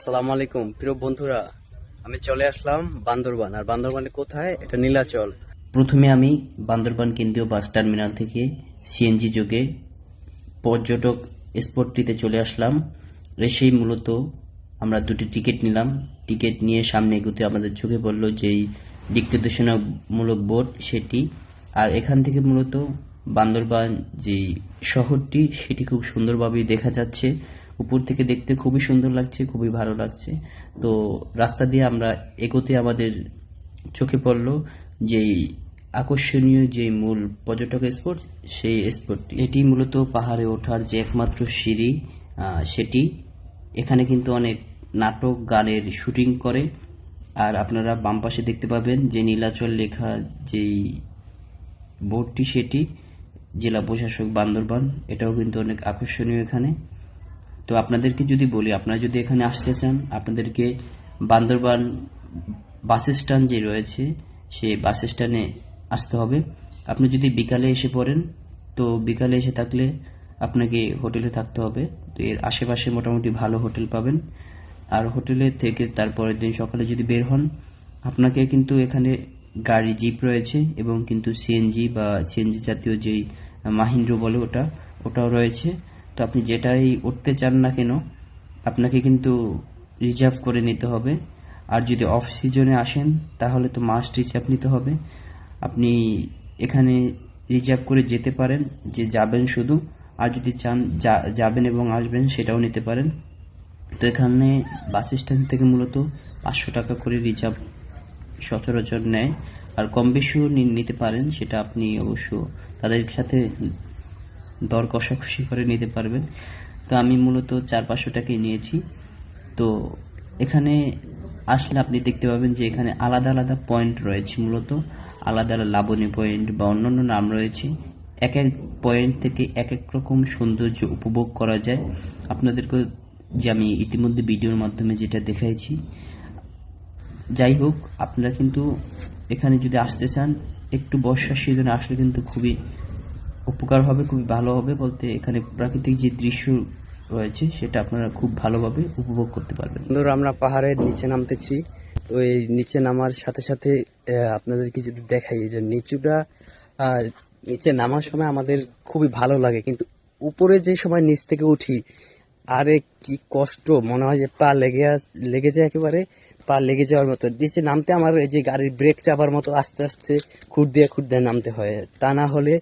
আসসালামু আলাইকুম প্রিয় বন্ধুরা, আমি চলে আসলাম বান্দরবান। আর বান্দরবানে কোথায়? এটা নীলাচল। প্রথমে আমি বান্দরবান কেন্দ্রীয় বাস টার্মিনাল থেকে সিএনজি যোগে পর্যটক স্পটটিতে চলে আসলাম। এসেই মূলত আমরা দুটি টিকিট নিলাম। টিকিট নিয়ে সামনে এগোতে আমাদের চোখে পড়লো যেই দিক নির্দেশনামূলক বোর্ড সেটি। আর এখান থেকে মূলত বান্দরবান যে শহরটি সেটি খুব সুন্দরভাবে দেখা যাচ্ছে। উপর থেকে দেখতে খুবই সুন্দর লাগছে, খুবই ভালো লাগছে। তো রাস্তা দিয়ে আমরা এগোতে আমাদের চোখে পড়ল যেই আকর্ষণীয় যে মূল পর্যটক স্পট, সেই স্পটটি। এটি মূলত পাহাড়ে ওঠার যে একমাত্র সিঁড়ি, সেটি। এখানে কিন্তু অনেক নাটক গানের শুটিং করে। আর আপনারা বাম পাশে দেখতে পাবেন যে নীলাচল লেখা যেই বোর্ডটি, সেটি জেলা প্রশাসক বান্দরবান। এটাও কিন্তু অনেক আকর্ষণীয় এখানে। তো আপনাদেরকে যদি বলি, আপনারা যদি এখানে আসতে চান, আপনাদেরকে বান্দরবান বাস স্ট্যান্ড যে রয়েছে সেই বাস স্ট্যান্ডে আসতে হবে। আপনি যদি বিকালে এসে পড়েন, তো বিকালে এসে থাকলে আপনাকে হোটেলে থাকতে হবে। তো এর আশেপাশে মোটামুটি ভালো হোটেল পাবেন। আর হোটেলে থেকে তারপরের দিন সকালে যদি বের হন, আপনাকে কিন্তু এখানে গাড়ি জিপ রয়েছে এবং কিন্তু সিএনজি বা সিএনজি জাতীয় যেই মাহিন্দ্র বলে ওটাও রয়েছে। তো আপনি যেটাই উঠতে চান না কেন, আপনাকে কিন্তু রিজার্ভ করে নিতে হবে। আর যদি অফ সিজনে আসেন তাহলে তো মাস্ট রিজার্ভ নিতে হবে। আপনি এখানে রিজার্ভ করে যেতে পারেন, যে যাবেন শুধু। আর যদি চান যাবেন এবং আসবেন, সেটাও নিতে পারেন। তো এখানে বাস স্ট্যান্ড থেকে মূলত 500 টাকা করে রিজার্ভ সচরাচর নেয়। আর কম বেশিও নিতে পারেন, সেটা আপনি অবশ্য তাদের সাথে দর কষাকষি করে নিতে পারবেন। তো আমি মূলত 400-500 টাকাই নিয়েছি। তো এখানে আসলে আপনি দেখতে পাবেন যে এখানে আলাদা আলাদা পয়েন্ট রয়েছে, মূলত আলাদা আলাদা লাবণী পয়েন্ট বা অন্যান্য নাম রয়েছে। এক এক পয়েন্ট থেকে এক এক রকম সৌন্দর্য উপভোগ করা যায়। আপনাদেরকে যে আমি ইতিমধ্যে ভিডিওর মাধ্যমে যেটা দেখাইছি। যাই হোক, আপনারা কিন্তু এখানে যদি আসতে চান, একটু বর্ষার সিজনে আসলে কিন্তু খুবই উপকার হবে, খুবই ভালো হবে। বলতে এখানে প্রাকৃতিক যে দৃশ্য রয়েছে সেটা আপনারা খুব ভালোভাবে উপভোগ করতে পারবেন। বন্ধুরা, আমরা পাহাড়ের নিচে নামতেছি। তো এই নিচে নামার সাথে সাথে আপনাদেরকে যদি দেখাই, যে নিচে নামার সময় আমাদের খুবই ভালো লাগে, কিন্তু উপরে যে সময় নিচ থেকে উঠি, আরে কি কষ্ট! মনে হয় যে পা লেগে যায় একেবারে, পা লেগে যাওয়ার মতো। নিচে নামতে আমার এই যে গাড়ির ব্রেক চাপার মতো আস্তে আস্তে খুঁট দিয়ে নামতে হয়, তা না হলে